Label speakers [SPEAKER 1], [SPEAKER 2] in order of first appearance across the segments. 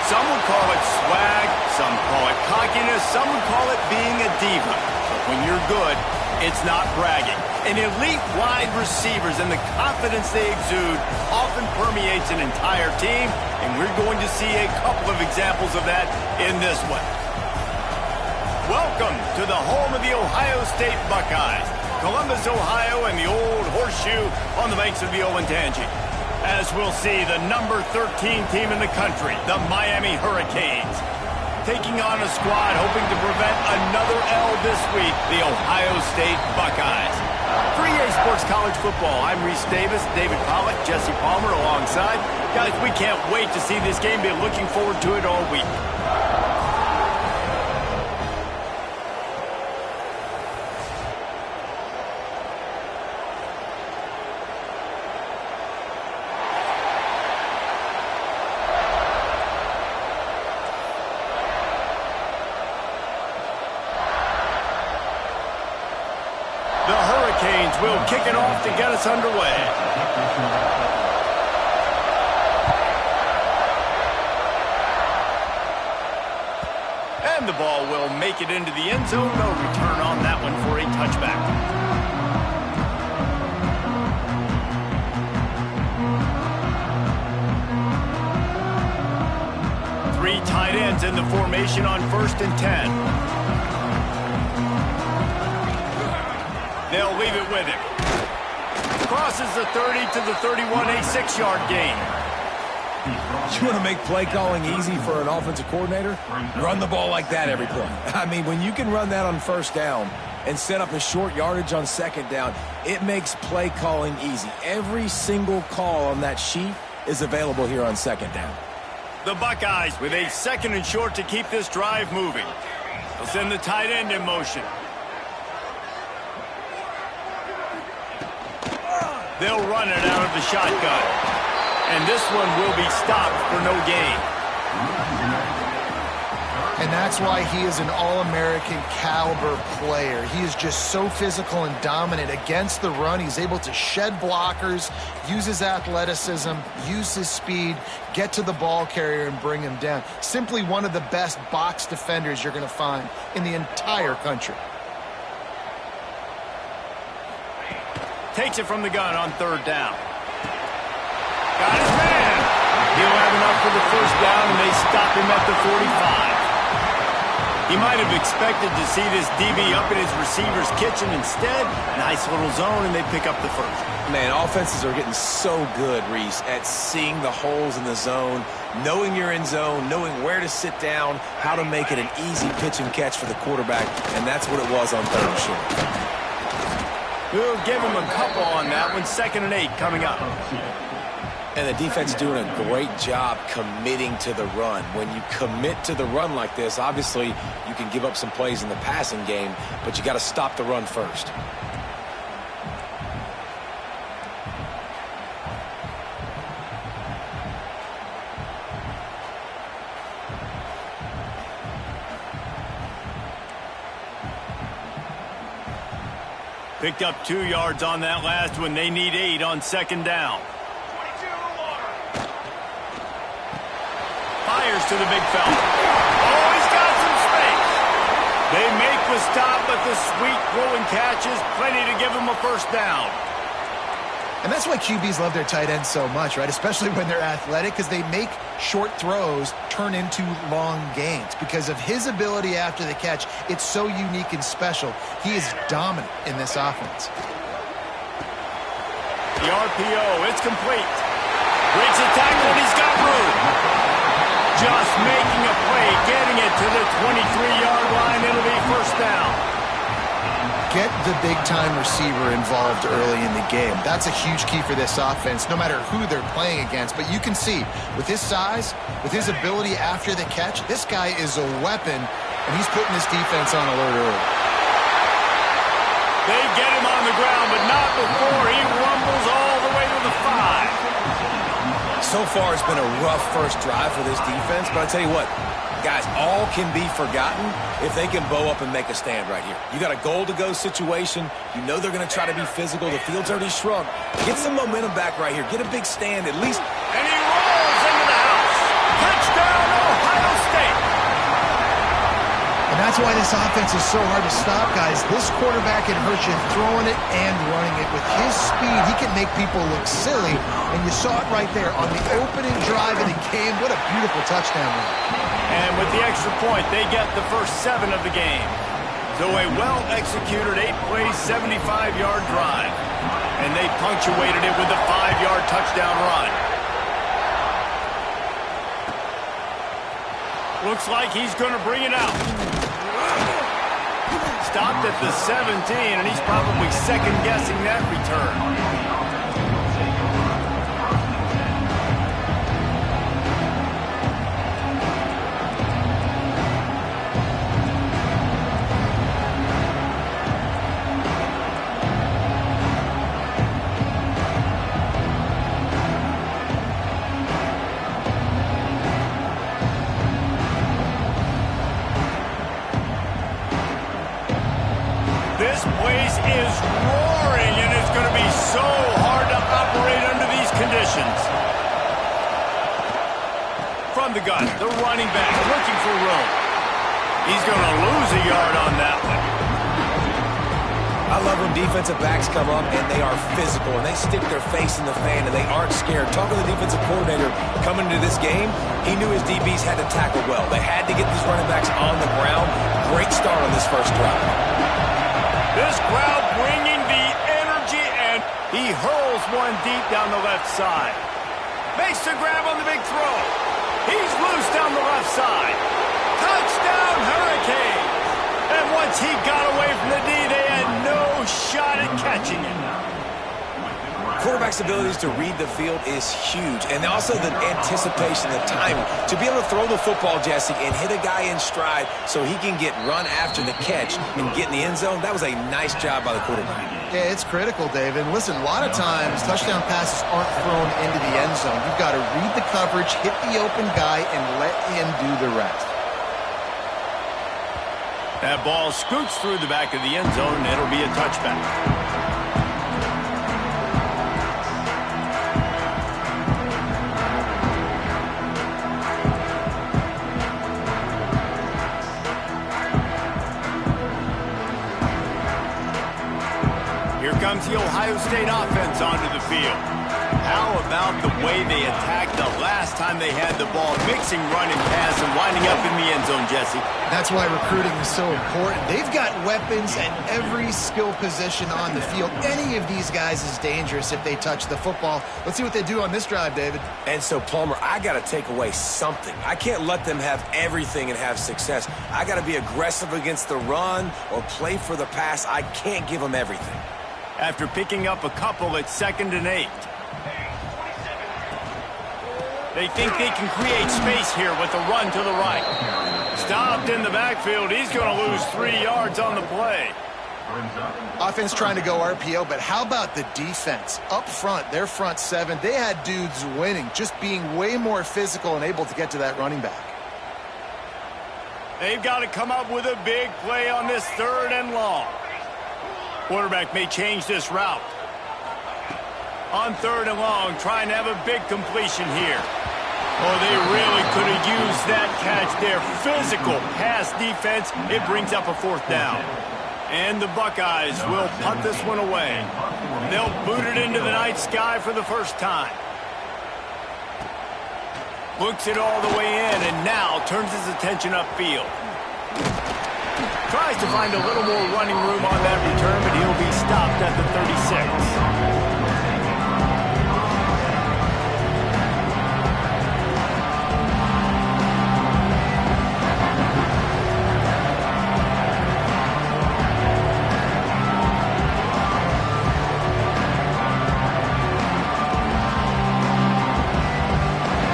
[SPEAKER 1] Some would call it swag, some call it cockiness, some would call it being a diva. But when you're good, it's not bragging. And elite wide receivers and the confidence they exude often permeates an entire team, and we're going to see a couple of examples of that in this one. Welcome to the home of the Ohio State Buckeyes, Columbus, Ohio, and the old horseshoe on the banks of the Ncaa. As we'll see, the number 13 team in the country, the Miami Hurricanes, taking on a squad hoping to prevent another L this week, the Ohio State Buckeyes. For EA Sports College Football, I'm Reese Davis, David Pollack, Jesse Palmer alongside. Guys, we can't wait to see this game. Been looking forward to it all week. Will kick it off to get us underway. And the ball will make it into the end zone. No return on that one for a touchback. Three tight ends in the formation on 1st and 10. They'll leave it with him. Crosses the 30 to the 31, a 6-yard gain.
[SPEAKER 2] You want to make play calling easy for an offensive coordinator? Run the ball like that every play. I mean, when you can run that on 1st down and set up a short yardage on 2nd down, it makes play calling easy. Every single call on that sheet is available here on 2nd down.
[SPEAKER 1] The Buckeyes with a 2nd and short to keep this drive moving. They'll send the tight end in motion. They'll run it out of the shotgun. And this one will be stopped for no gain.
[SPEAKER 3] And that's why he is an All-American caliber player. He is just so physical and dominant against the run. He's able to shed blockers, use his athleticism, use his speed, get to the ball carrier and bring him down. Simply one of the best box defenders you're going to find in the entire country.
[SPEAKER 1] Takes it from the gun on 3rd down. Got his man. He'll have enough for the 1st down, and they stop him at the 45. He might have expected to see this DB up in his receiver's kitchen. Instead, nice little zone, and they pick up the 1st.
[SPEAKER 2] Man, offenses are getting so good, Reese, at seeing the holes in the zone, knowing you're in zone, knowing where to sit down, how to make it an easy pitch and catch for the quarterback, and that's what it was on 3rd and short.
[SPEAKER 1] We'll give him a couple on that one. 2nd and 8 coming up.
[SPEAKER 2] And the defense doing a great job committing to the run. When you commit to the run like this, obviously you can give up some plays in the passing game, but you got to stop the run first.
[SPEAKER 1] Picked up 2 yards on that last one. They need 8 on 2nd down. Fires to the big fella. Oh, he's got some space. They make the stop, but the sweet throw and catch is plenty to give him a 1st down.
[SPEAKER 3] And that's why QBs love their tight ends so much, right? Especially when they're athletic, because they make short throws turn into long gains. Because of his ability after the catch, it's so unique and special. He is dominant in this offense.
[SPEAKER 1] The RPO, it's complete. Breaks a tackle, and he's got room. Just making a play, getting it to the 23-yard line. It'll be 1st down.
[SPEAKER 3] Get the big-time receiver involved early in the game. That's a huge key for this offense, no matter who they're playing against. But you can see, with his size, with his ability after the catch, this guy is a weapon, and he's putting his defense on alert early.
[SPEAKER 1] They get him on the ground, but not before he rumbles all the way to the 5.
[SPEAKER 2] So far, it's been a rough first drive for this defense, but I tell you what, guys, all can be forgotten if they can bow up and make a stand right here. You got a goal-to-go situation. You know they're going to try to be physical. The field's already shrunk. Get some momentum back right here. Get a big stand at least.
[SPEAKER 1] And he rolls into the house. Touchdown,
[SPEAKER 3] That's why this offense is so hard to stop, guys. This quarterback can hurt you throwing it and running it. With his speed, he can make people look silly, and you saw it right there on the opening drive of the game. What a beautiful touchdown run.
[SPEAKER 1] And with the extra point, they get the first 7 of the game. So a well-executed 8-play, 75-yard drive. And they punctuated it with a 5-yard touchdown run. Looks like he's going to bring it out. Stopped at the 17, and he's probably second-guessing that return. This place is roaring, and it's going to be so hard to operate under these conditions. From the gun, the running back looking for room. He's going to lose a yard on that one.
[SPEAKER 2] I love when defensive backs come up and they are physical and they stick their face in the fan and they aren't scared. Talking to the defensive coordinator coming into this game, he knew his DBs had to tackle well. They had to get these running backs on the ground. Great start on this first drive.
[SPEAKER 1] This crowd bringing the energy, and he hurls one deep down the left side. Makes the grab on the big throw. He's loose down the left side. Touchdown, Hurricane! And once he got away from the D, they had no shot at catching him.
[SPEAKER 2] Quarterback's abilities to read the field is huge, and also the anticipation, the timing. To be able to throw the football, Jesse, and hit a guy in stride so he can get run after the catch and get in the end zone, that was a nice job by the quarterback.
[SPEAKER 3] Yeah, it's critical, David. Listen, a lot of times touchdown passes aren't thrown into the end zone. You've got to read the coverage, hit the open guy, and let him do the rest.
[SPEAKER 1] That ball scoots through the back of the end zone, and it'll be a touchback. Here comes the Ohio State offense onto the field. How about the way they attacked the last time they had the ball, mixing run and pass and winding up in the end zone, Jesse?
[SPEAKER 3] That's why recruiting is so important. They've got weapons at every skill position on the field. Any of these guys is dangerous if they touch the football. Let's see what they do on this drive, David.
[SPEAKER 2] And so, Palmer, I got to take away something. I can't let them have everything and have success. I got to be aggressive against the run or play for the pass. I can't give them everything.
[SPEAKER 1] After picking up a couple at 2nd and 8. They think they can create space here with the run to the right. Stopped in the backfield. He's going to lose 3 yards on the play.
[SPEAKER 3] Offense trying to go RPO, but how about the defense? Up front, their front 7, they had dudes winning, just being way more physical and able to get to that running back.
[SPEAKER 1] They've got to come up with a big play on this 3rd and long. Quarterback may change this route. On 3rd and long, trying to have a big completion here. Oh, they really could have used that catch there. Physical pass defense. It brings up a 4th down. And the Buckeyes will punt this one away. They'll boot it into the night sky for the first time. Looks it all the way in and now turns his attention upfield. Tries to find a little more running room on that return, but he'll be stopped at the 36.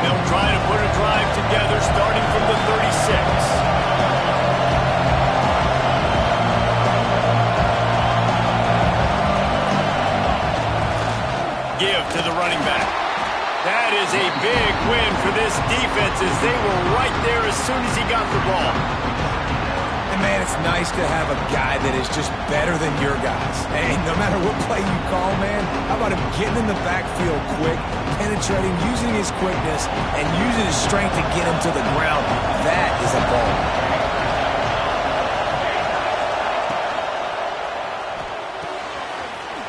[SPEAKER 1] They'll try to put a drive together starting from the 36. Give to the running back. That is a big win for this defense as they were right there as soon as he got the ball.
[SPEAKER 2] And, man, it's nice to have a guy that is just better than your guys. And no matter what play you call, man, how about him getting in the backfield quick, penetrating, using his quickness, and using his strength to get him to the ground. That is a ball.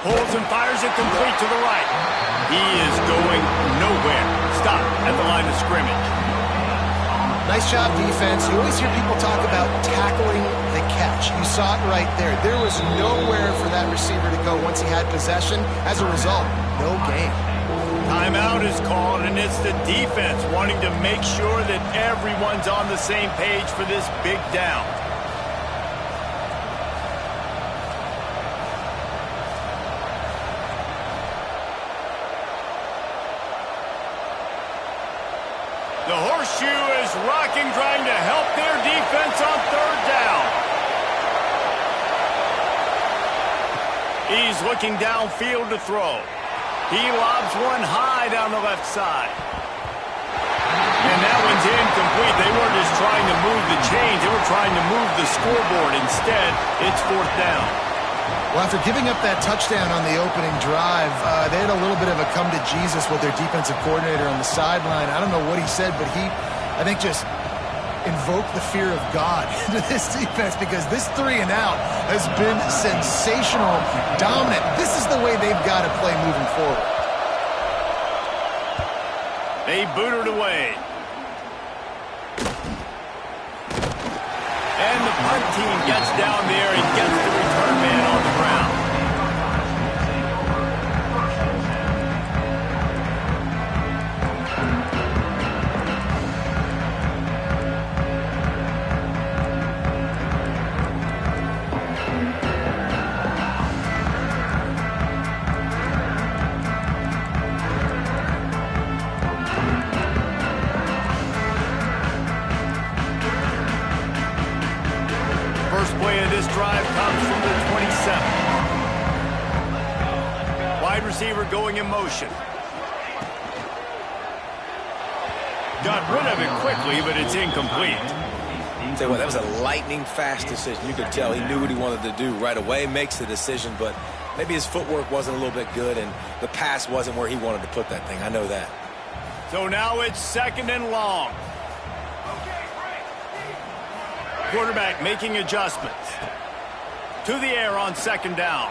[SPEAKER 1] Pulls and fires it complete to the right. He is going nowhere. Stop at the line of scrimmage.
[SPEAKER 3] Nice job, defense. You always hear people talk about tackling the catch. You saw it right there. There was nowhere for that receiver to go once he had possession. As a result, no gain.
[SPEAKER 1] Timeout is called, and it's the defense wanting to make sure that everyone's on the same page for this big down. The horseshoe is rocking, trying to help their defense on third down. He's looking downfield to throw. He lobs one high down the left side. And that one's incomplete. They weren't just trying to move the chains. They were trying to move the scoreboard. Instead, it's fourth down.
[SPEAKER 3] Well, after giving up that touchdown on the opening drive, they had a little bit of a come to Jesus with their defensive coordinator on the sideline. I don't know what he said, but he, I think, just invoked the fear of God into this defense, because this 3 and out has been sensational, dominant. This is the way they've got to play moving forward.
[SPEAKER 1] They boot it away. And the punt team gets down there and gets the return man on the ground. First play of this drive comes from the 27. Wide receiver going in motion. Got rid of it quickly, but it's incomplete.
[SPEAKER 2] Tell you what, that was a lightning-fast decision. You could tell he knew what he wanted to do right away, makes the decision, but maybe his footwork wasn't a little bit good, and the pass wasn't where he wanted to put that thing. I know that.
[SPEAKER 1] So now it's second and long. Quarterback making adjustments. To the air on second down.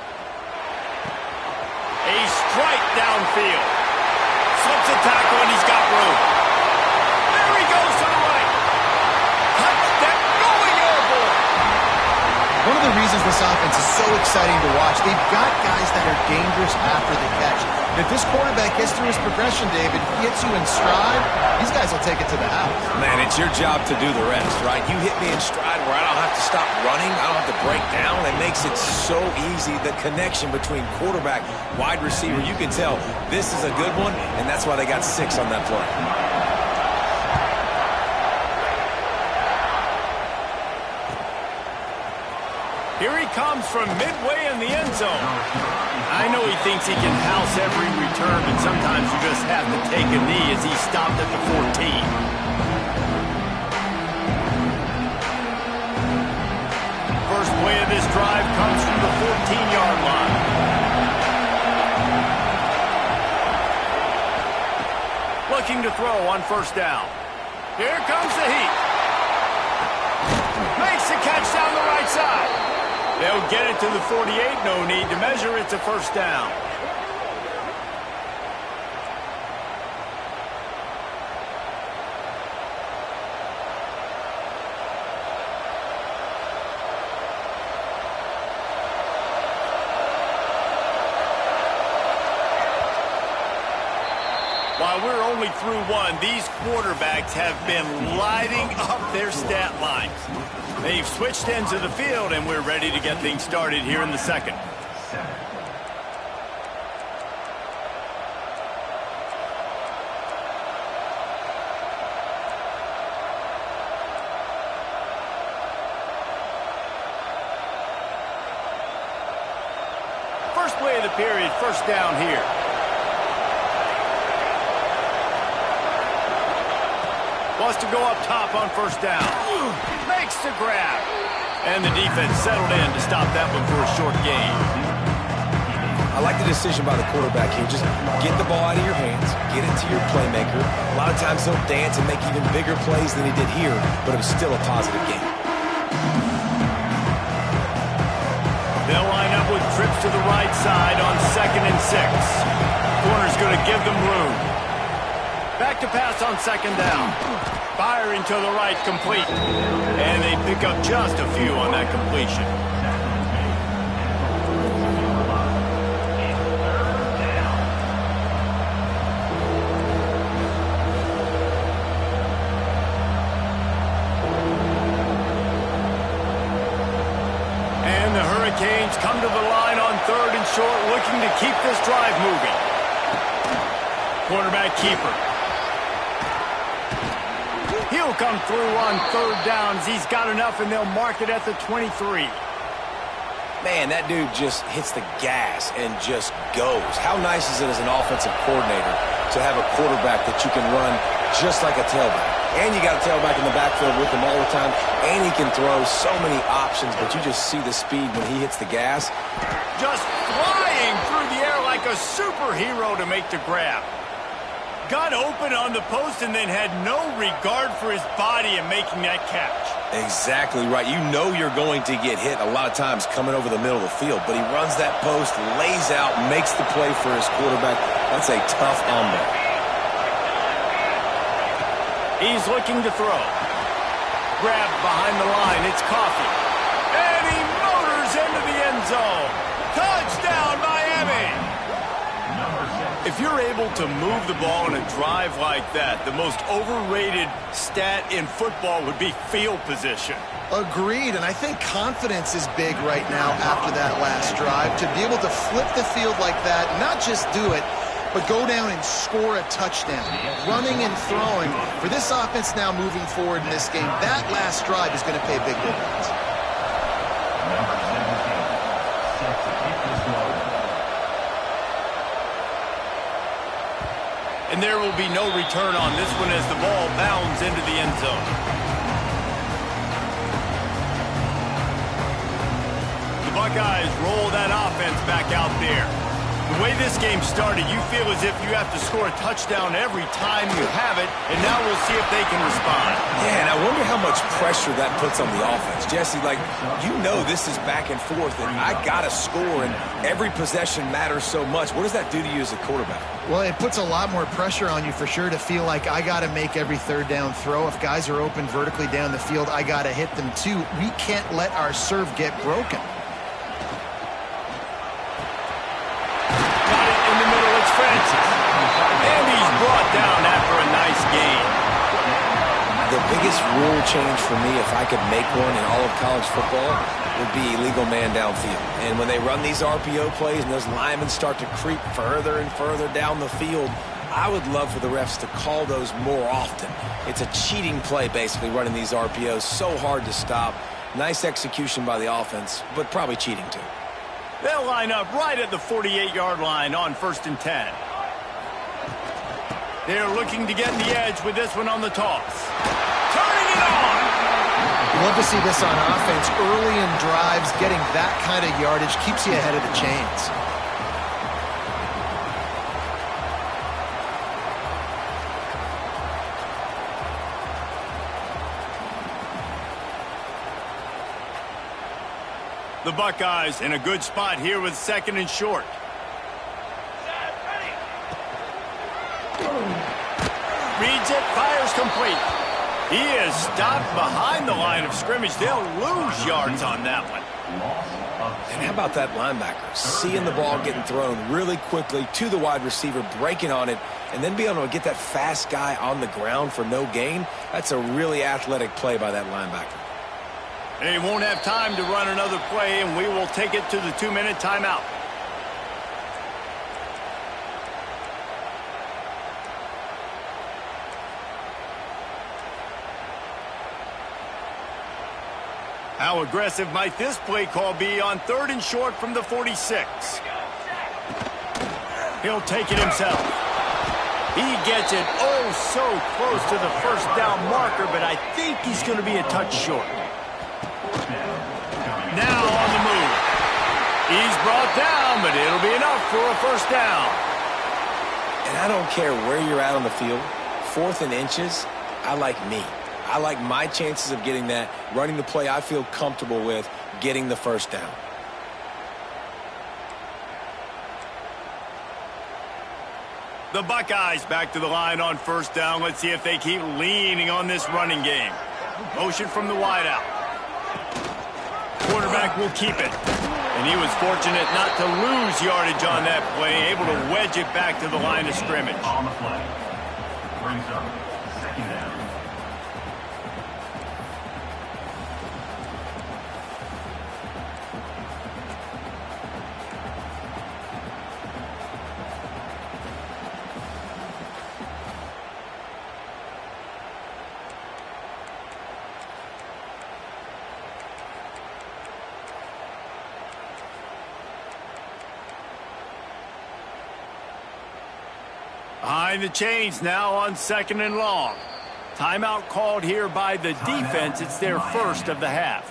[SPEAKER 1] A strike downfield. Slips a tackle and he's got room. There he goes to the right. Touchdown, going airborne.
[SPEAKER 3] One of the reasons this offense is so exciting to watch, they've got guys that are dangerous after the catch. If this quarterback gets through his progression, David, gets you in stride, these guys will take it to the house.
[SPEAKER 2] Man, it's your job to do the rest, right? You hit me in stride where I don't have to stop running. I don't have to break down. It makes it so easy. The connection between quarterback, wide receiver, you can tell this is a good one, and that's why they got 6 on that play.
[SPEAKER 1] Here he comes from midway in the end zone. I know he thinks he can house every return, but sometimes you just have to take a knee as he stopped at the 14. First play of this drive comes from the 14-yard line. Looking to throw on first down. Here comes the heat. Makes the catch down the right side. They'll get it to the 48, no need to measure. It's a first down. While we're only through one, these quarterbacks have been lighting up their stat lines. They've switched ends of the field, and we're ready to get things started here in the second. First play of the period, first down here. Wants to go up top on first down. Makes the grab. And the defense settled in to stop that one for a short gain.
[SPEAKER 2] I like the decision by the quarterback here. Just get the ball out of your hands, get it to your playmaker. A lot of times he'll dance and make even bigger plays than he did here, but it was still a positive game.
[SPEAKER 1] They'll line up with trips to the right side on 2nd and 6. Corner's going to give them room. Back to pass on 2nd down. Firing to the right, complete. And they pick up just a few on that completion. And the Hurricanes come to the line on 3rd and short, looking to keep this drive moving. Quarterback keeper. He'll come through on 3rd downs. He's got enough, and they'll mark it at the 23.
[SPEAKER 2] Man, that dude just hits the gas and just goes. How nice is it as an offensive coordinator to have a quarterback that you can run just like a tailback? And you got a tailback in the backfield with him all the time, and he can throw so many options, but you just see the speed when he hits the gas.
[SPEAKER 1] Just flying through the air like a superhero to make the grab. Got open on the post and then had no regard for his body in making that catch.
[SPEAKER 2] Exactly right. You know you're going to get hit a lot of times coming over the middle of the field, but he runs that post, lays out, makes the play for his quarterback. That's a tough hombre.
[SPEAKER 1] He's looking to throw. Grabbed behind the line. It's Coffee. And he motors into the end zone. Touchdown, Miami! If you're able to move the ball in a drive like that, the most overrated stat in football would be field position.
[SPEAKER 3] Agreed, and I think confidence is big right now after that last drive. To be able to flip the field like that, not just do it, but go down and score a touchdown. Running and throwing. For this offense now moving forward in this game, that last drive is going to pay big dividends.
[SPEAKER 1] And there will be no return on this one as the ball bounds into the end zone. The Buckeyes roll that offense back out there. The way this game started, you feel as if you have to score a touchdown every time you have it, and now we'll see if they can respond.
[SPEAKER 2] Yeah, and I wonder how much pressure that puts on the offense. Jesse, like, you know this is back and forth, and I got to score, and every possession matters so much. What does that do to you as a quarterback?
[SPEAKER 3] Well, it puts a lot more pressure on you for sure to feel like I got to make every 3rd down throw. If guys are open vertically down the field, I got to hit them too. We can't let our serve get broken.
[SPEAKER 1] And he's brought down after a nice gain.
[SPEAKER 2] The biggest rule change for me, if I could make one in all of college football, would be illegal man downfield. And when they run these RPO plays and those linemen start to creep further and further down the field, I would love for the refs to call those more often. It's a cheating play, basically, running these RPOs. So hard to stop. Nice execution by the offense, but probably cheating too.
[SPEAKER 1] They'll line up right at the 48-yard line on 1st and 10. They're looking to get in the edge with this one on the toss. Turning it on!
[SPEAKER 3] Love to see this on offense. Early in drives, getting that kind of yardage keeps you ahead of the chains.
[SPEAKER 1] The Buckeyes in a good spot here with 2nd and short. Reads it, fires complete. He is stopped behind the line of scrimmage. They'll lose yards on that one.
[SPEAKER 2] And how about that linebacker? Seeing the ball getting thrown really quickly to the wide receiver, breaking on it, and then being able to get that fast guy on the ground for no gain. That's a really athletic play by that linebacker.
[SPEAKER 1] They won't have time to run another play, and we will take it to the 2-minute timeout. How aggressive might this play call be on 3rd and short from the 46? He'll take it himself. He gets it oh so close to the 1st down marker, but I think he's going to be a touch short. Now on the move. He's brought down, but it'll be enough for a 1st down.
[SPEAKER 2] And I don't care where you're at on the field, 4th and inches, I like me. I like my chances of getting that, running the play I feel comfortable with, getting the 1st down.
[SPEAKER 1] The Buckeyes back to the line on first down. Let's see if they keep leaning on this running game. Motion from the wideout. Quarterback will keep it. And he was fortunate not to lose yardage on that play, able to wedge it back to the line of scrimmage.
[SPEAKER 4] On the play. Brings up second down.
[SPEAKER 1] Behind the chains now on second and long. Timeout called here by the defense. It's their first of the half.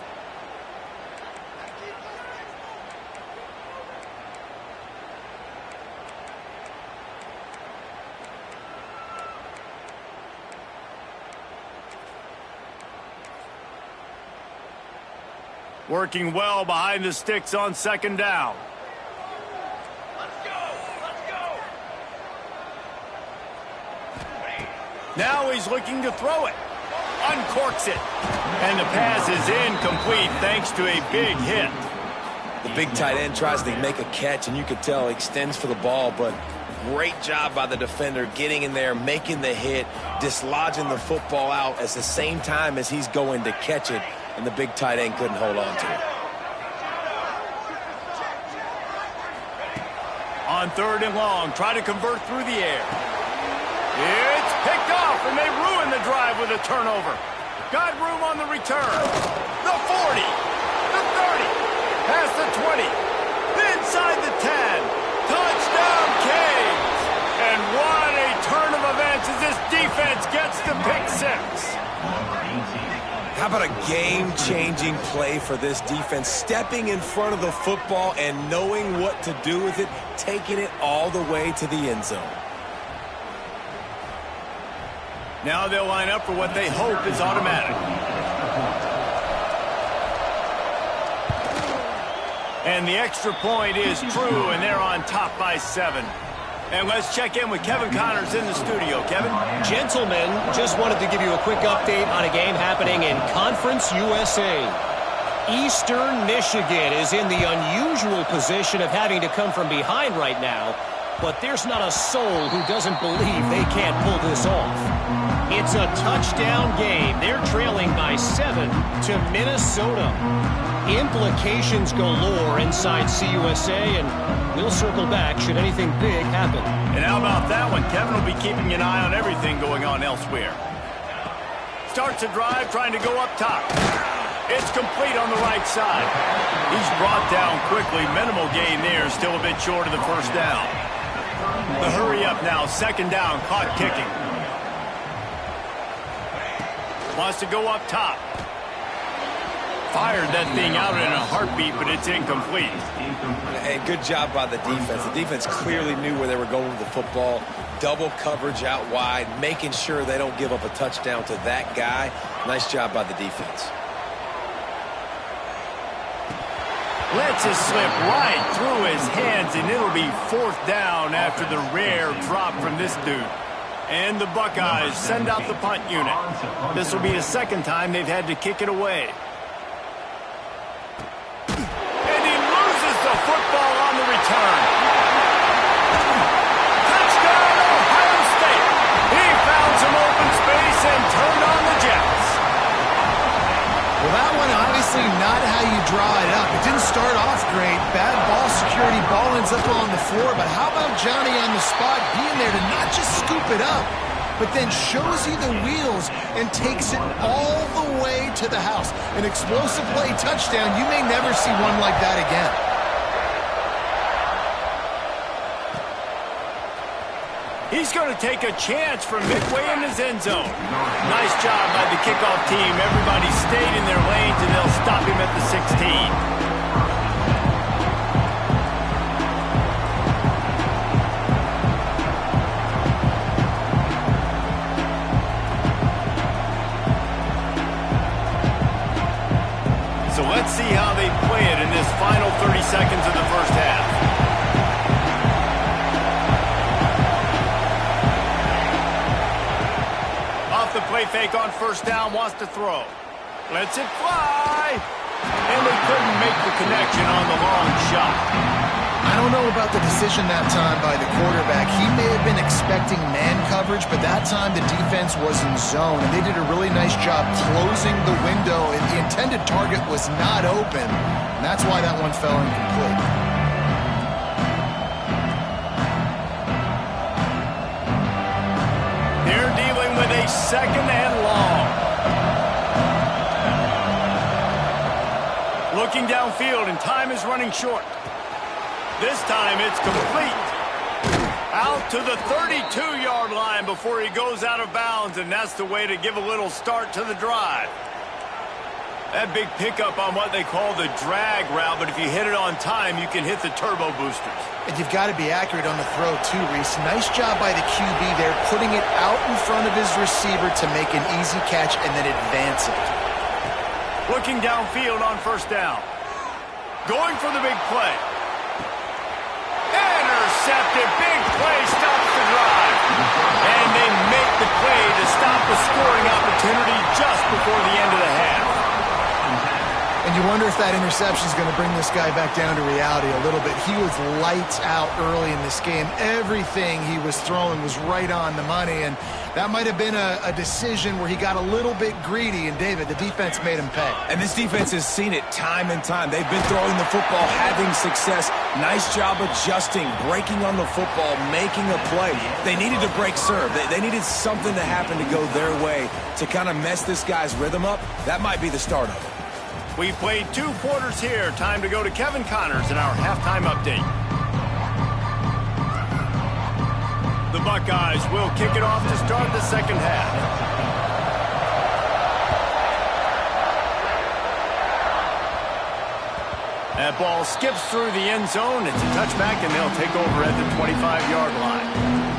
[SPEAKER 1] Working well behind the sticks on second down. Now he's looking to throw it. Uncorks it. And the pass is incomplete thanks to a big hit.
[SPEAKER 2] The big tight end tries to make a catch, and you could tell he extends for the ball, but great job by the defender getting in there, making the hit, dislodging the football out at the same time as he's going to catch it, and the big tight end couldn't hold on to it.
[SPEAKER 1] On third and long, try to convert through the air. It's picked off, and they ruin the drive with a turnover. Got room on the return. The 40, the 30, past the 20, inside the 10. Touchdown, Canes! And what a turn of events as this defense gets the pick six.
[SPEAKER 2] How about a game-changing play for this defense, stepping in front of the football and knowing what to do with it, taking it all the way to the end zone.
[SPEAKER 1] Now they'll line up for what they hope is automatic. And the extra point is true, and they're on top by 7. And let's check in with Kevin Connors in the studio. Kevin?
[SPEAKER 5] Gentlemen, just wanted to give you a quick update on a game happening in Conference USA. Eastern Michigan is in the unusual position of having to come from behind right now, but there's not a soul who doesn't believe they can't pull this off. It's a touchdown game. They're trailing by 7 to Minnesota. Implications galore inside CUSA, and we'll circle back should anything big happen.
[SPEAKER 1] And how about that one? Kevin will be keeping an eye on everything going on elsewhere. Starts a drive trying to go up top. It's complete on the right side. He's brought down quickly. Minimal gain there, still a bit short of the first down. The hurry up now, second down, caught kicking. Wants to go up top. Fired that thing out in a heartbeat, but it's incomplete.
[SPEAKER 2] And good job by the defense. The defense clearly knew where they were going with the football. Double coverage out wide, making sure they don't give up a touchdown to that guy. Nice job by the defense.
[SPEAKER 1] Lets it slip right through his hands, and it'll be fourth down after the rare drop from this dude. And the Buckeyes send out the punt unit. This will be the second time they've had to kick it away. And he loses the football on the return. Touchdown, Ohio State. He found some open space and turned on the Jets.
[SPEAKER 3] Well, that one obviously not how you draw it up. It didn't start off great. Bad ball security. Ball ends up on the floor. But how about Johnny on the spot being there to not just scoop it up, but then shows you the wheels and takes it all the way to the house. An explosive play touchdown. You may never see one like that again.
[SPEAKER 1] He's going to take a chance from midway in his end zone. Nice job by the kickoff team. Everybody stayed in their lanes, and they'll stop him at the 16. So let's see how they play it in this final 30 seconds of the first half. play fake on first down, wants to throw. Lets it fly. And they couldn't make the connection on the long shot.
[SPEAKER 3] I don't know about the decision that time by the quarterback. He may have been expecting man coverage, but that time the defense was in zone, and they did a really nice job closing the window, and the intended target was not open, and that's why that one fell incomplete.
[SPEAKER 1] They're dealing with a second and long. Looking downfield, and time is running short. This time it's complete. Out to the 32-yard line before he goes out of bounds, and that's the way to give a little start to the drive. That big pickup on what they call the drag route, but if you hit it on time, you can hit the turbo boosters.
[SPEAKER 3] And you've got to be accurate on the throw, too, Reese. Nice job by the QB there, putting it out in front of his receiver to make an easy catch and then advance it.
[SPEAKER 1] Looking downfield on first down. Going for the big play. Intercepted. Big play stops the drive. And they make the play to stop the scoring opportunity just before the end of the half.
[SPEAKER 3] And you wonder if that interception is going to bring this guy back down to reality a little bit. He was lights out early in this game. Everything he was throwing was right on the money, and that might have been a decision where he got a little bit greedy, and David, the defense made him pay.
[SPEAKER 2] And this defense has seen it time and time. They've been throwing the football, having success. Nice job adjusting, breaking on the football, making a play. They needed to break serve. They needed something to happen to go their way to kind of mess this guy's rhythm up. That might be the start of it.
[SPEAKER 1] We played 2 quarters here. Time to go to Kevin Connors in our halftime update. The Buckeyes will kick it off to start the second half. That ball skips through the end zone. It's a touchback, and they'll take over at the 25-yard line.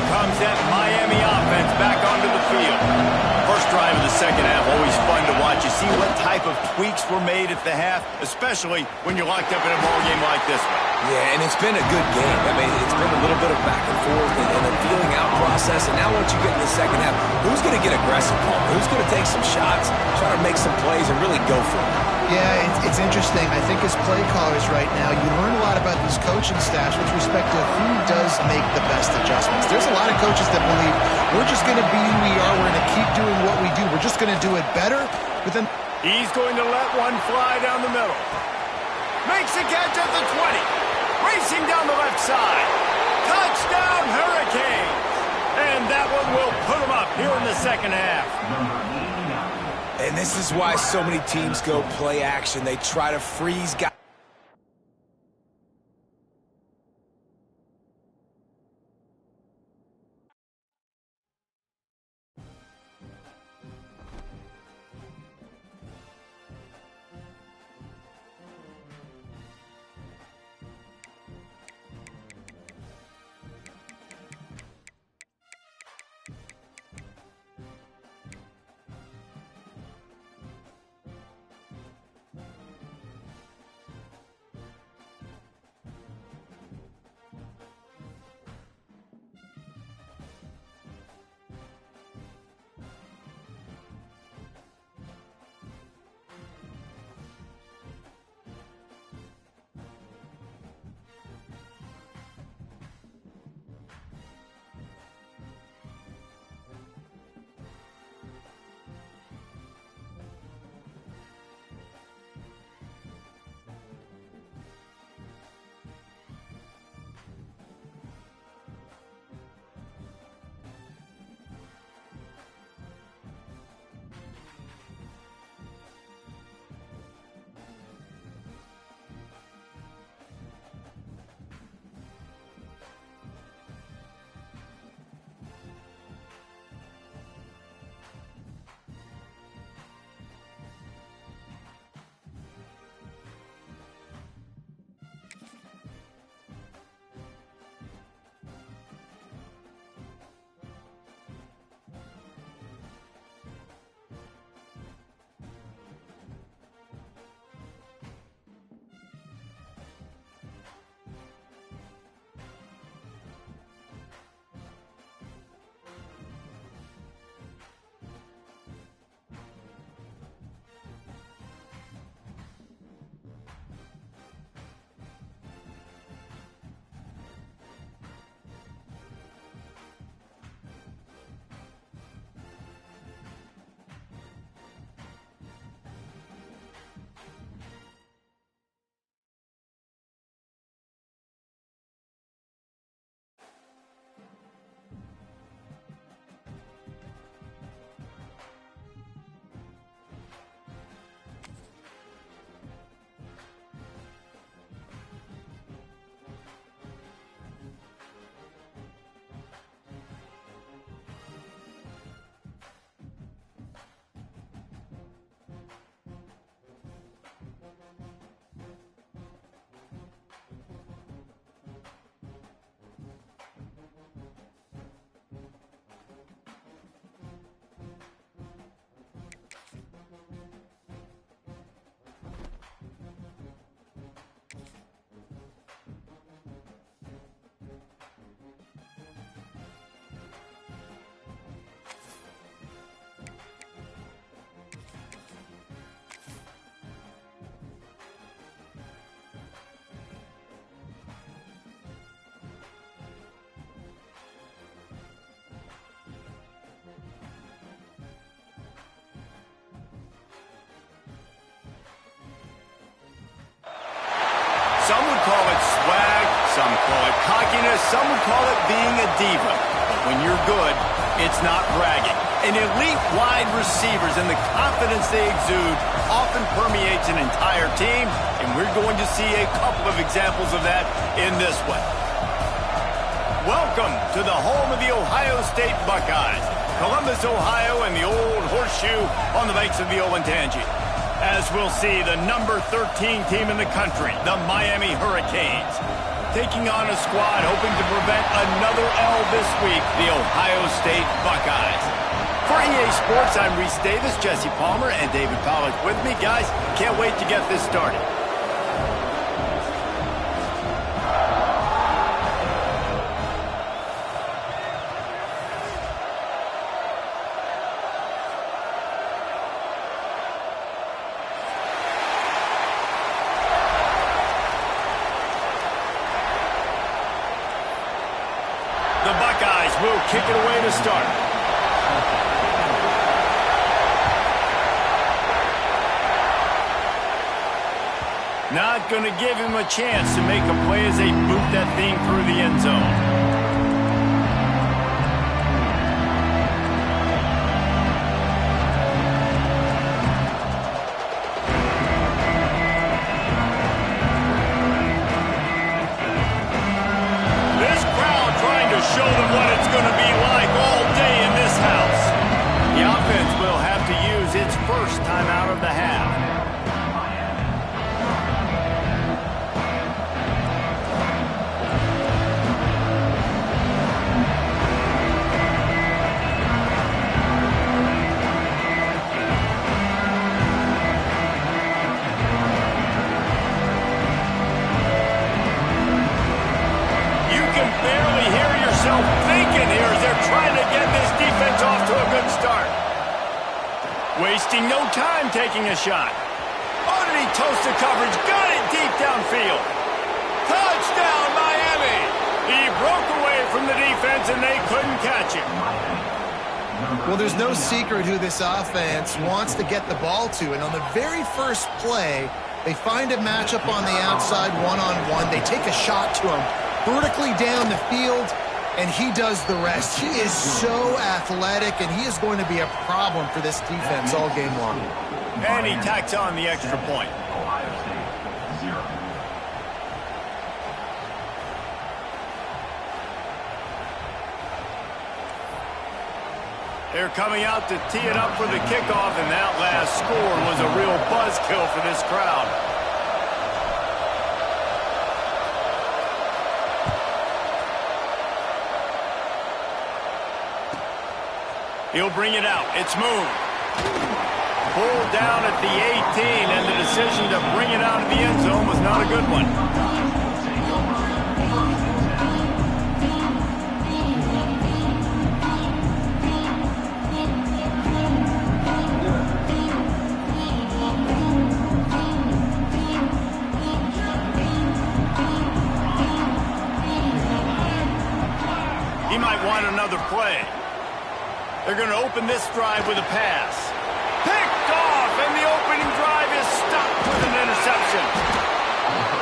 [SPEAKER 1] Comes that Miami offense back onto the field. First drive of the second half, always fun to watch. You see what type of tweaks were made at the half, especially when you're locked up in a ball game like this one.
[SPEAKER 2] Yeah, and it's been a good game. I mean, it's been a little bit of back and forth and a feeling out process. And now once you get in the second half, who's going to get aggressive, Paul? Who's going to take some shots, try to make some plays, and really go for it?
[SPEAKER 3] Yeah, it's interesting. I think as play callers right now, you learn a lot about these coaching staffs with respect to who does make the best adjustments. There's a lot of coaches that believe we're just going to be who we are. We're going to keep doing what we do. We're just going to do it better. But then
[SPEAKER 1] he's going to let one fly down the middle. Makes a catch at the 20. Racing down the left side. Touchdown, Hurricanes. And that one will put them up here in the second half.
[SPEAKER 2] And this is why so many teams go play action. They try to freeze guys.
[SPEAKER 1] Some would call it swag, some call it cockiness, some would call it being a diva. But when you're good, it's not bragging. An elite wide receivers and the confidence they exude often permeates an entire team, and we're going to see a couple of examples of that in this one. Welcome to the home of the Ohio State Buckeyes, Columbus, Ohio, and the old horseshoe on the banks of the Ncaa. As we'll see, the number 13 team in the country, the Miami Hurricanes, taking on a squad hoping to prevent another L this week, the Ohio State Buckeyes. For EA Sports, I'm Reese Davis, Jesse Palmer, and David Pollack with me. Guys, can't wait to get this started. The Buckeyes will kick it away to start. Not going to give him a chance to make a play as they boot that thing through the end zone. Show them what it's going to be like all day in this house. The offense will have to use its first time out of the half. You can barely hear yourself thinking here as they're trying to get this defense off to a good start. Wasting no time taking a shot. Oh, did he toast the coverage? Got it deep downfield. Touchdown, Miami! He broke away from the defense and they couldn't catch him.
[SPEAKER 3] Well, there's no secret who this offense wants to get the ball to. And on the very first play, they find a matchup on the outside one-on-one. They take a shot to him vertically down the field, and he does the rest. He is so athletic, and he is going to be a problem for this defense all game long.
[SPEAKER 1] And he tacks on the extra point.
[SPEAKER 4] Ohio State, 0.
[SPEAKER 1] They're coming out to tee it up for the kickoff, and that last score was a real buzzkill for this crowd. He'll bring it out. It's moved. Pulled down at the 18, and the decision to bring it out of the end zone was not a good one. He might want another play. They're going to open this drive with a pass. Picked off, and the opening drive is stopped with an interception.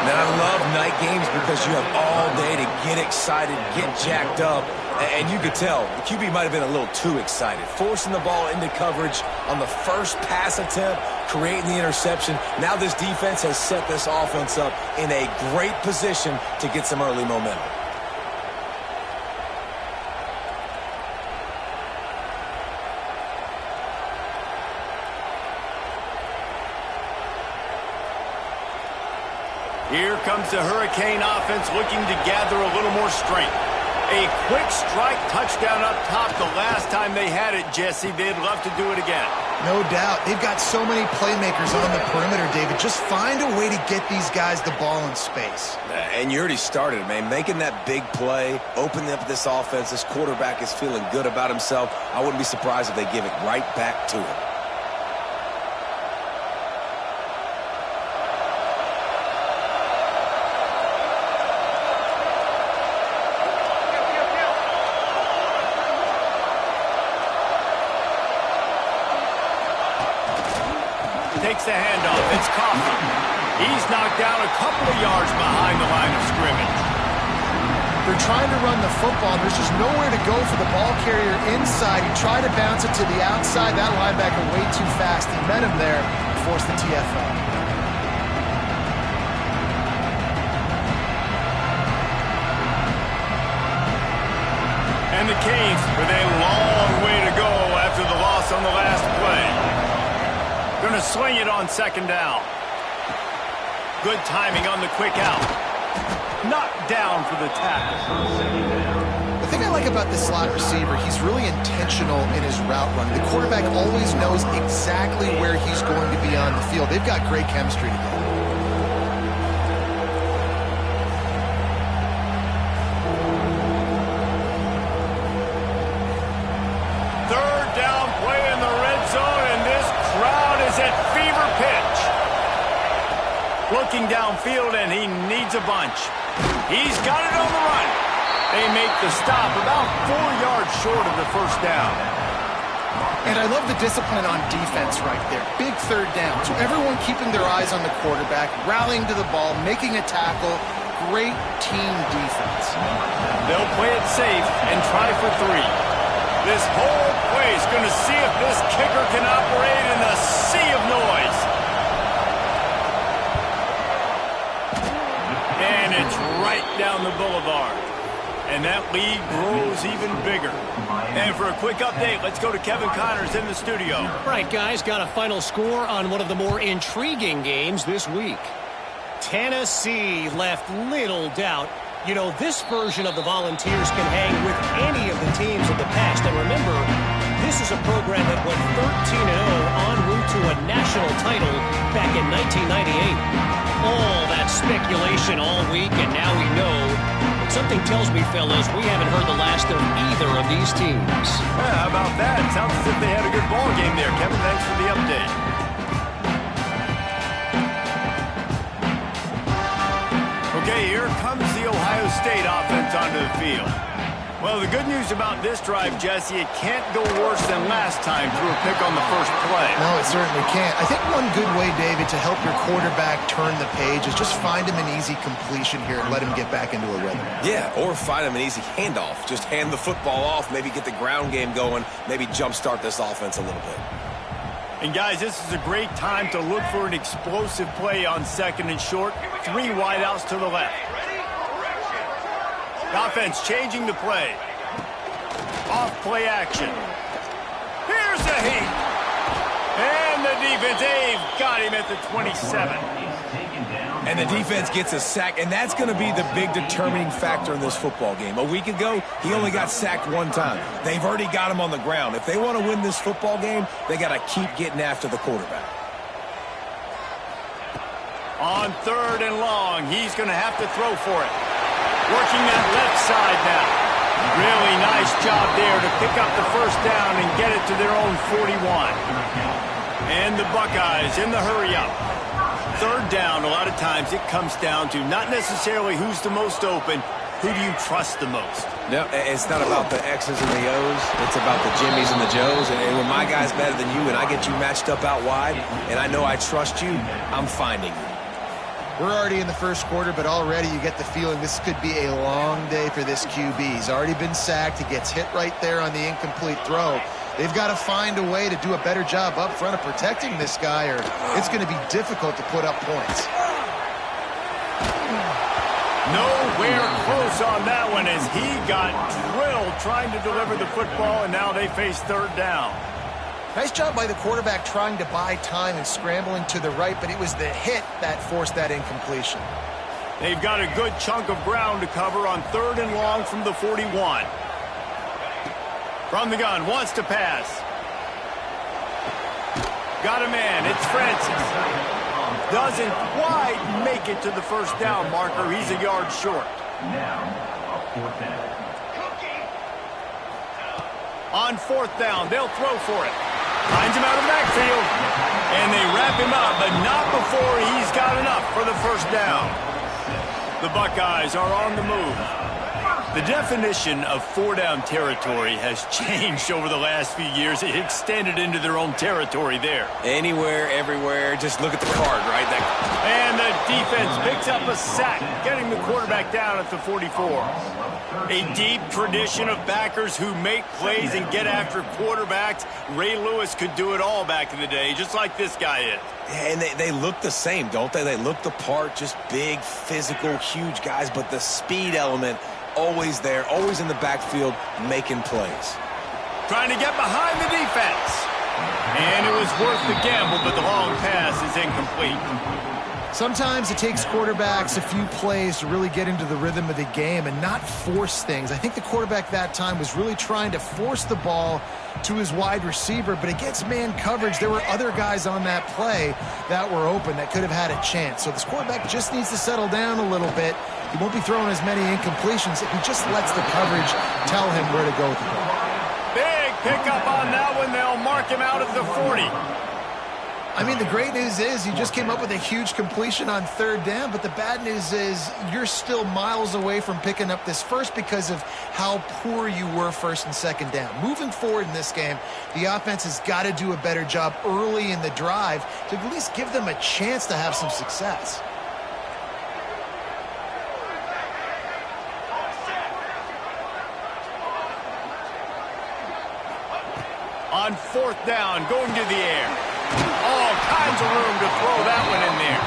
[SPEAKER 2] Now, I love night games because you have all day to get excited, get jacked up. And you could tell the QB might have been a little too excited. Forcing the ball into coverage on the first pass attempt, creating the interception. Now this defense has set this offense up in a great position to get some early momentum.
[SPEAKER 1] Here comes the Hurricane offense looking to gather a little more strength. A quick strike touchdown up top the last time they had it, Jesse. They'd love to do it again.
[SPEAKER 3] No doubt. They've got so many playmakers on the perimeter, David. Just find a way to get these guys the ball in space.
[SPEAKER 2] And you already started, man. Making that big play, opening up this offense. This quarterback is feeling good about himself. I wouldn't be surprised if they give it right back to him.
[SPEAKER 1] Takes the handoff. It's Coffee. He's knocked down a couple of yards behind the line of scrimmage.
[SPEAKER 3] They're trying to run the football. There's just nowhere to go for the ball carrier inside. He tried to bounce it to the outside. That linebacker way too fast. He met him there and forced the TFL.
[SPEAKER 1] And the Canes with a long way to go after the loss on the last play. Going to sling it on second down. Good timing on the quick out. Knocked down for the tackle.
[SPEAKER 3] The thing I like about this slot receiver, he's really intentional in his route run. The quarterback always knows exactly where he's going to be on the field. They've got great chemistry together.
[SPEAKER 1] Third down play in the red zone, and this crowd is at fever pitch. Looking downfield, and he needs a bunch. He's got it on the run. They make the stop about 4 yards short of the first down.
[SPEAKER 3] And I love the discipline on defense right there. Big third down. So everyone keeping their eyes on the quarterback, rallying to the ball, making a tackle. Great team defense.
[SPEAKER 1] They'll play it safe and try for 3. This whole play is going to see if this kicker can operate in the sea of noise. And it's right down the boulevard. And that lead grows even bigger. And for a quick update, let's go to Kevin Connors in the studio.
[SPEAKER 5] Right, guys, got a final score on one of the more intriguing games this week. Tennessee left little doubt. You know, this version of the Volunteers can hang with any of the teams of the past. And remember, this is a program that went 13-0 en route to a national title back in 1998. All that speculation all week, and now we know. But something tells me, fellas, we haven't heard the last of either of these teams.
[SPEAKER 1] Yeah, how about that? Sounds as if they had a good ball game there. Kevin, thanks for the update. Okay, here comes the Ohio State offense onto the field. Well, the good news about this drive, Jesse, it can't go worse than last time through a pick on the first play.
[SPEAKER 3] No, it certainly can't. I think one good way, David, to help your quarterback turn the page is just find him an easy completion here and let him get back into a rhythm.
[SPEAKER 2] Yeah, or find him an easy handoff. Just hand the football off, maybe get the ground game going, maybe jumpstart this offense a little bit.
[SPEAKER 1] And, guys, this is a great time to look for an explosive play on second and short. 3 wideouts to the left. Offense changing the play. Off play action. Here's the heat. And the defense, they've got him at the 27.
[SPEAKER 2] And the defense gets a sack, and that's going to be the big determining factor in this football game. A week ago, he only got sacked 1 time. They've already got him on the ground. If they want to win this football game, they got to keep getting after the quarterback.
[SPEAKER 1] On 3rd and long, he's going to have to throw for it. Working that left side now. Really nice job there to pick up the first down and get it to their own 41. And the Buckeyes in the hurry-up. 3rd down, a lot of times it comes down to not necessarily who's the most open, who do you trust the most?
[SPEAKER 2] No, it's not about the X's and the O's. It's about the Jimmies and the Joes. And when my guy's better than you and I get you matched up out wide and I know I trust you, I'm finding you.
[SPEAKER 3] We're already in the first quarter, but already you get the feeling this could be a long day for this QB. He's already been sacked. He gets hit right there on the incomplete throw. They've got to find a way to do a better job up front of protecting this guy, or it's going to be difficult to put up points.
[SPEAKER 1] Nowhere close on that one as he got drilled trying to deliver the football, and now they face 3rd down.
[SPEAKER 3] Nice job by the quarterback trying to buy time and scrambling to the right, but it was the hit that forced that incompletion.
[SPEAKER 1] They've got a good chunk of ground to cover on 3rd and long from the 41. From the gun, wants to pass. Got a man, it's Francis. Doesn't quite make it to the first down marker. He's a yard short.
[SPEAKER 4] Now, a 4th down.
[SPEAKER 1] On 4th down, they'll throw for it. Finds him out of the backfield. And they wrap him up, but not before he's got enough for the first down. The Buckeyes are on the move. The definition of four-down territory has changed over the last few years. It extended into their own territory there.
[SPEAKER 2] Anywhere, everywhere, just look at the card, right?
[SPEAKER 1] And the defense picks up a sack, getting the quarterback down at the 44. A deep tradition of backers who make plays and get after quarterbacks. Ray Lewis could do it all back in the day, just like this guy is.
[SPEAKER 2] Yeah, and they look the same, don't they? They look the part, just big, physical, huge guys, but the speed element always there, always in the backfield, making plays.
[SPEAKER 1] Trying to get behind the defense. And it was worth the gamble, but the long pass is incomplete.
[SPEAKER 3] Sometimes it takes quarterbacks a few plays to really get into the rhythm of the game and not force things. I think the quarterback that time was really trying to force the ball to his wide receiver, but against man coverage, there were other guys on that play that were open that could have had a chance. So this quarterback just needs to settle down a little bit. He won't be throwing as many incompletions if he just lets the coverage tell him where to go with the ball.
[SPEAKER 1] Big pickup on that one. They'll mark him out at the 40.
[SPEAKER 3] I mean, the great news is you just came up with a huge completion on third down, but the bad news is you're still miles away from picking up this first because of how poor you were first and second down. Moving forward in this game, the offense has got to do a better job early in the drive to at least give them a chance to have some success.
[SPEAKER 1] On fourth down, going to the air. All kinds of room to throw that one in there.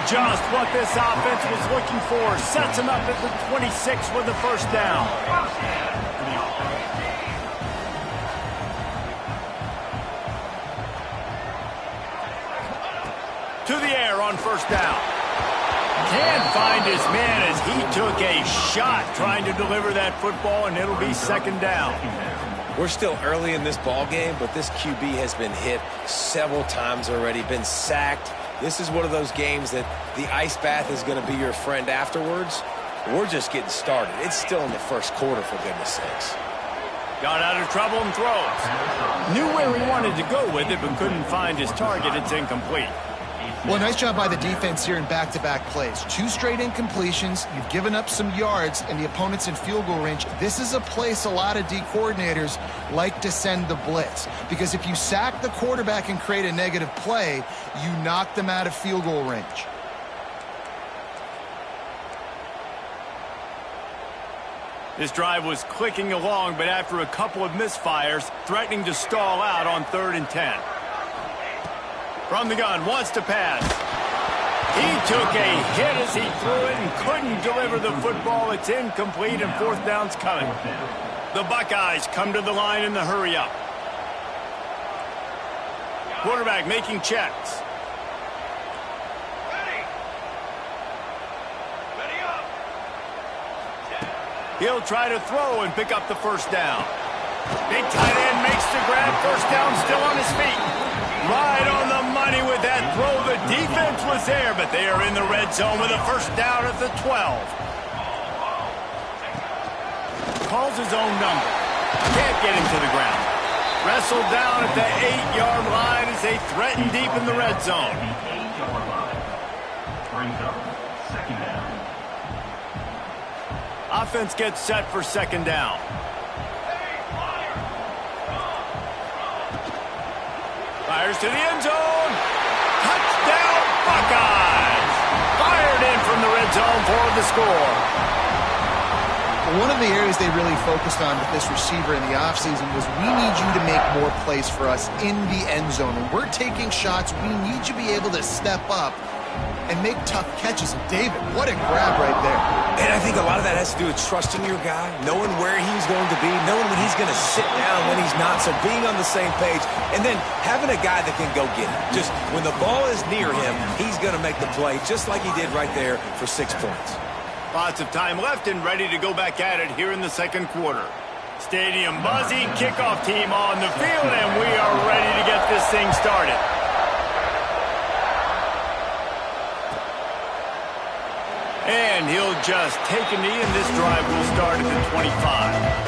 [SPEAKER 1] Just what this offense was looking for. Sets him up at the 26 with the first down. To the air on first down. Can't find his man as he took a shot trying to deliver that football, and it'll be second down.
[SPEAKER 2] We're still early in this ball game, but this QB has been hit several times already, been sacked. This is one of those games that the ice bath is going to be your friend afterwards. We're just getting started. It's still in the first quarter, for goodness sakes.
[SPEAKER 1] Got out of trouble and throws. Knew where he wanted to go with it, but couldn't find his target. It's incomplete.
[SPEAKER 3] Well, nice job by the defense here in back-to-back plays. 2 straight incompletions. You've given up some yards, and the opponent's in field goal range. This is a place a lot of D coordinators like to send the blitz, because if you sack the quarterback and create a negative play, you knock them out of field goal range.
[SPEAKER 1] This drive was clicking along, but after a couple of misfires, threatening to stall out on 3rd and 10. From the gun, wants to pass. He took a hit as he threw it and couldn't deliver the football. It's incomplete, and fourth down's coming. The Buckeyes come to the line in the hurry-up. Quarterback making checks. He'll try to throw and pick up the first down. Big tight end makes the grab. First down, still on his feet. Right on the money with that throw. The defense was there, but they are in the red zone with a first down at the 12. Calls his own number. Can't get him to the ground. Wrestled down at the 8-yard line as they threaten deep in the red zone. Offense gets set for second down. Fires to the end zone. Touchdown, Buckeyes! Fired in from the red zone for the score.
[SPEAKER 3] One of the areas they really focused on with this receiver in the offseason was, we need you to make more plays for us in the end zone. When we're taking shots, we need you to be able to step up and make tough catches. And David, what a grab right there.
[SPEAKER 2] And I think a lot of that has to do with trusting your guy, knowing where he's going to be, knowing when he's going to sit down, when he's not, so being on the same page, and then having a guy that can go get it. Just when the ball is near him, he's going to make the play, just like he did right there for 6 points.
[SPEAKER 1] Lots of time left and ready to go back at it here in the second quarter. Stadium buzzing, kickoff team on the field, and we are ready to get this thing started. And he'll just take a knee, and this drive will start at the 25.